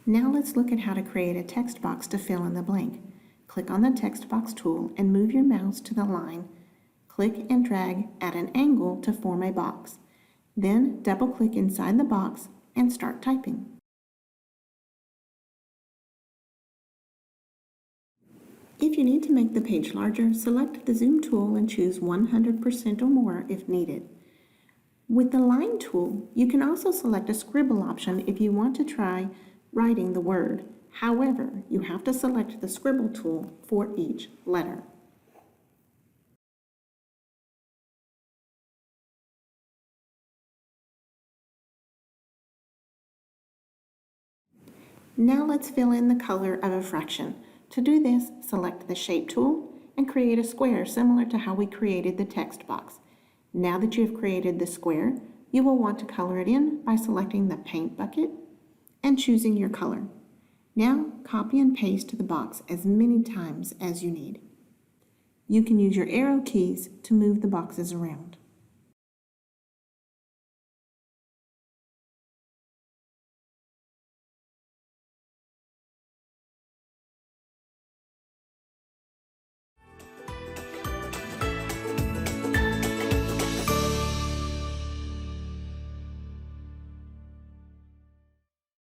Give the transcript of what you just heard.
Now let's look at how to create a text box to fill in the blank. Click on the text box tool and move your mouse to the line. Click and drag at an angle to form a box. Then double-click inside the box and start typing. If you need to make the page larger, select the Zoom tool and choose 100% or more if needed. With the Line tool, you can also select a scribble option if you want to try writing the word. However, you have to select the Scribble tool for each letter. Now let's fill in the color of a fraction. To do this, select the Shape tool and create a square similar to how we created the text box. Now that you have created the square, you will want to color it in by selecting the Paint bucket and choosing your color. Now copy and paste the box as many times as you need. You can use your arrow keys to move the boxes around.